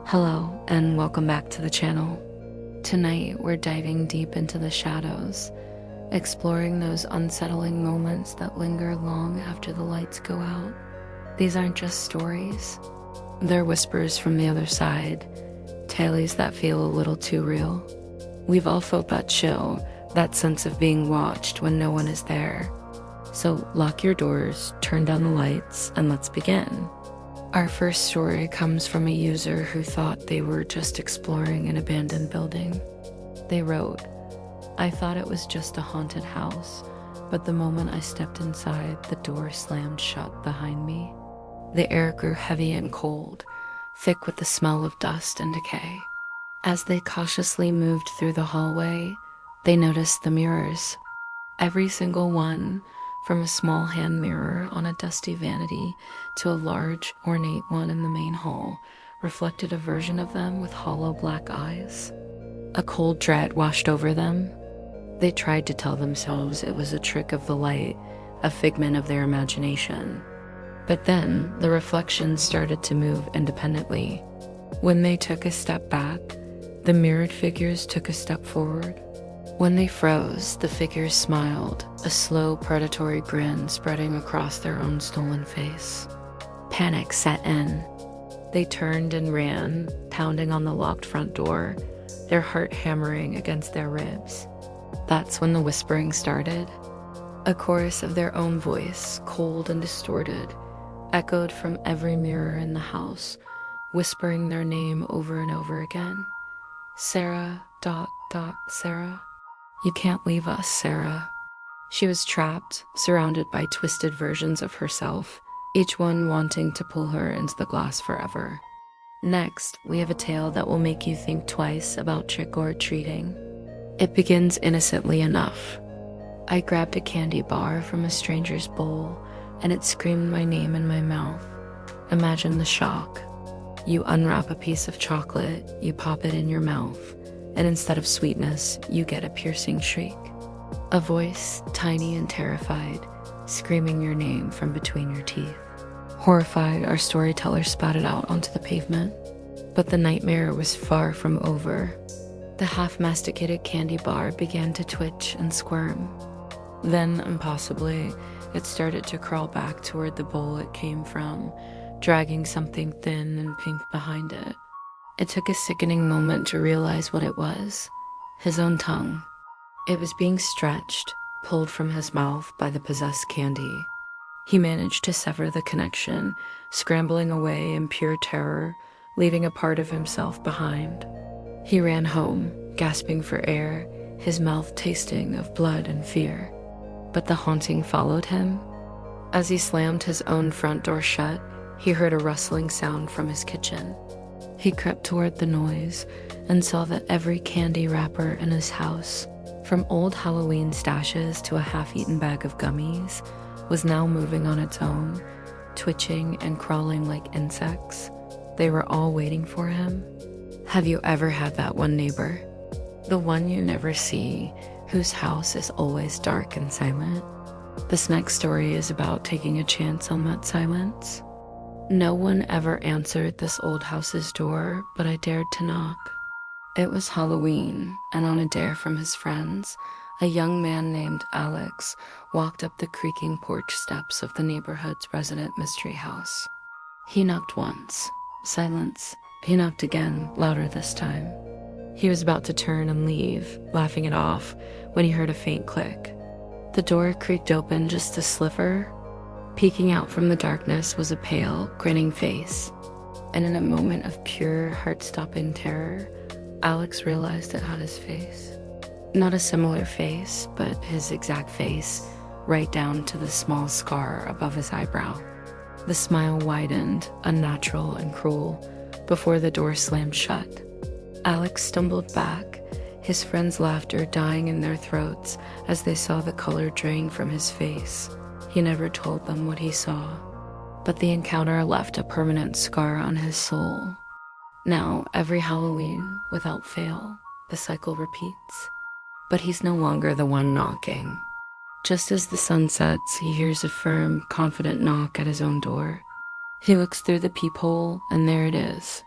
Hello, and welcome back to the channel. Tonight, we're diving deep into the shadows, exploring those unsettling moments that linger long after the lights go out. These aren't just stories, they're whispers from the other side, tales that feel a little too real. We've all felt that chill, that sense of being watched when no one is there. So lock your doors, turn down the lights, and let's begin. Our first story comes from a user who thought they were just exploring an abandoned building. They wrote, "I thought it was just a haunted house, but the moment I stepped inside, the door slammed shut behind me. The air grew heavy and cold, thick with the smell of dust and decay. As they cautiously moved through the hallway, they noticed the mirrors. Every single one, from a small hand mirror on a dusty vanity to a large, ornate one in the main hall, reflected a version of them with hollow black eyes. A cold dread washed over them. They tried to tell themselves it was a trick of the light, a figment of their imagination. But then, the reflections started to move independently. When they took a step back, the mirrored figures took a step forward. When they froze, the figures smiled, a slow, predatory grin spreading across their own stolen face. Panic set in. They turned and ran, pounding on the locked front door, their heart hammering against their ribs. That's when the whispering started. A chorus of their own voice, cold and distorted, echoed from every mirror in the house, whispering their name over and over again. Sarah, Sarah. You can't leave us, Sarah. She was trapped, surrounded by twisted versions of herself, each one wanting to pull her into the glass forever. Next, we have a tale that will make you think twice about trick or treating. It begins innocently enough. I grabbed a candy bar from a stranger's bowl, and it screamed my name in my mouth. Imagine the shock. You unwrap a piece of chocolate, you pop it in your mouth, and instead of sweetness, you get a piercing shriek. A voice, tiny and terrified, screaming your name from between your teeth. Horrified, our storyteller spat it out onto the pavement. But the nightmare was far from over. The half-masticated candy bar began to twitch and squirm. Then, impossibly, it started to crawl back toward the bowl it came from, dragging something thin and pink behind it. It took a sickening moment to realize what it was. His own tongue. It was being stretched, pulled from his mouth by the possessed candy. He managed to sever the connection, scrambling away in pure terror, leaving a part of himself behind. He ran home, gasping for air, his mouth tasting of blood and fear. But the haunting followed him. As he slammed his own front door shut, he heard a rustling sound from his kitchen. He crept toward the noise and saw that every candy wrapper in his house, from old Halloween stashes to a half-eaten bag of gummies, was now moving on its own, twitching and crawling like insects. They were all waiting for him. Have you ever had that one neighbor? The one you never see, whose house is always dark and silent? This next story is about taking a chance on that silence. No one ever answered this old house's door, but I dared to knock. It was Halloween, and on a dare from his friends, a young man named Alex walked up the creaking porch steps of the neighborhood's resident mystery house. He knocked once. Silence. He knocked again, louder this time. He was about to turn and leave, laughing it off, when he heard a faint click. The door creaked open just a sliver. Peeking out from the darkness was a pale, grinning face, and in a moment of pure, heart-stopping terror, Alex realized it had his face. Not a similar face, but his exact face, right down to the small scar above his eyebrow. The smile widened, unnatural and cruel, before the door slammed shut. Alex stumbled back, his friends' laughter dying in their throats as they saw the color drain from his face. He never told them what he saw, but the encounter left a permanent scar on his soul. Now, every Halloween, without fail, the cycle repeats. But he's no longer the one knocking. Just as the sun sets, he hears a firm, confident knock at his own door. He looks through the peephole, and there it is.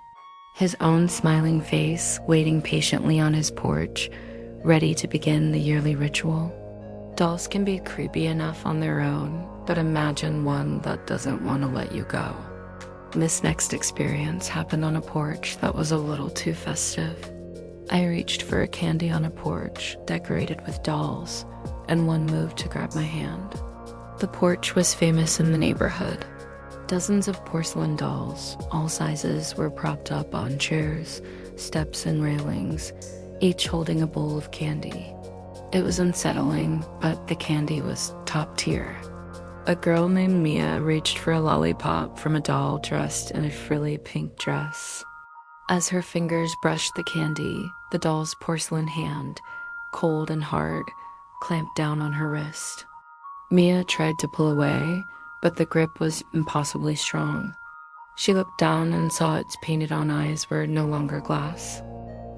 his own smiling face waiting patiently on his porch, ready to begin the yearly ritual. Dolls can be creepy enough on their own, but imagine one that doesn't want to let you go. This next experience happened on a porch that was a little too festive. I reached for a candy on a porch decorated with dolls, and one moved to grab my hand. The porch was famous in the neighborhood. Dozens of porcelain dolls, all sizes, were propped up on chairs, steps, and railings, each holding a bowl of candy. It was unsettling, but the candy was top tier. A girl named Mia reached for a lollipop from a doll dressed in a frilly pink dress. As her fingers brushed the candy, the doll's porcelain hand, cold and hard, clamped down on her wrist. Mia tried to pull away, but the grip was impossibly strong. She looked down and saw its painted-on eyes were no longer glass.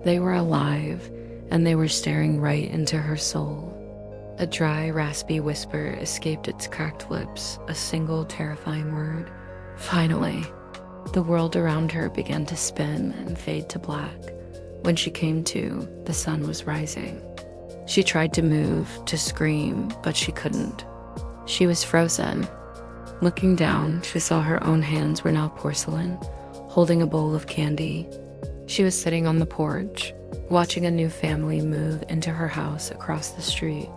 They were alive, and they were staring right into her soul. A dry, raspy whisper escaped its cracked lips, a single terrifying word. Finally, the world around her began to spin and fade to black. When she came to, the sun was rising. She tried to move, to scream, but she couldn't. She was frozen. Looking down, she saw her own hands were now porcelain, holding a bowl of candy. She was sitting on the porch, watching a new family move into her house across the street.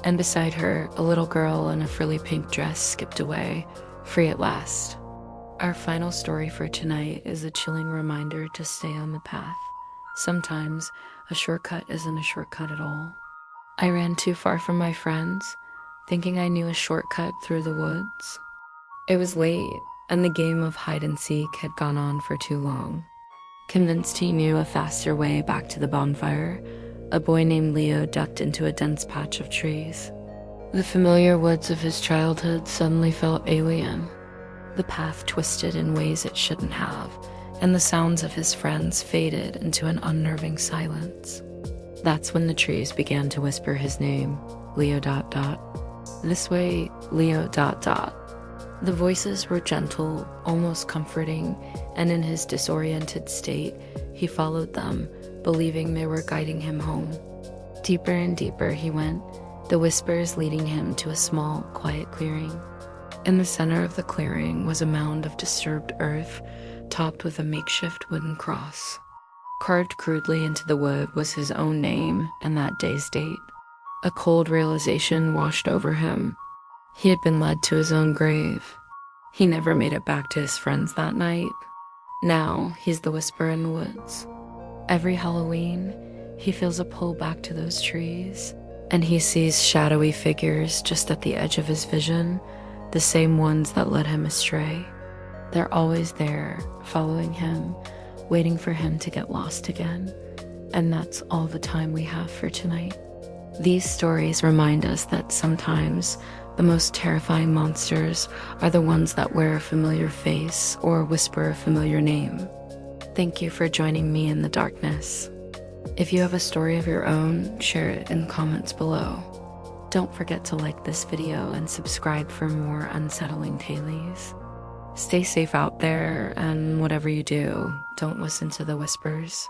And beside her, a little girl in a frilly pink dress skipped away, free at last. Our final story for tonight is a chilling reminder to stay on the path. Sometimes, a shortcut isn't a shortcut at all. I ran too far from my friends, thinking I knew a shortcut through the woods. It was late, and the game of hide and seek had gone on for too long. Convinced he knew a faster way back to the bonfire, a boy named Leo ducked into a dense patch of trees. The familiar woods of his childhood suddenly felt alien. The path twisted in ways it shouldn't have, and the sounds of his friends faded into an unnerving silence. That's when the trees began to whisper his name, Leo ... This way, Leo ... The voices were gentle, almost comforting, and in his disoriented state, he followed them, believing they were guiding him home. Deeper and deeper he went, the whispers leading him to a small, quiet clearing. In the center of the clearing was a mound of disturbed earth, topped with a makeshift wooden cross. Carved crudely into the wood was his own name and that day's date. A cold realization washed over him. He had been led to his own grave. He never made it back to his friends that night. Now, he's the whisper in the woods. Every Halloween, he feels a pull back to those trees, and he sees shadowy figures just at the edge of his vision, the same ones that led him astray. They're always there, following him, waiting for him to get lost again. And that's all the time we have for tonight. These stories remind us that sometimes the most terrifying monsters are the ones that wear a familiar face or whisper a familiar name. Thank you for joining me in the darkness. If you have a story of your own, share it in comments below. Don't forget to like this video and subscribe for more unsettling tales. Stay safe out there, and whatever you do, don't listen to the whispers.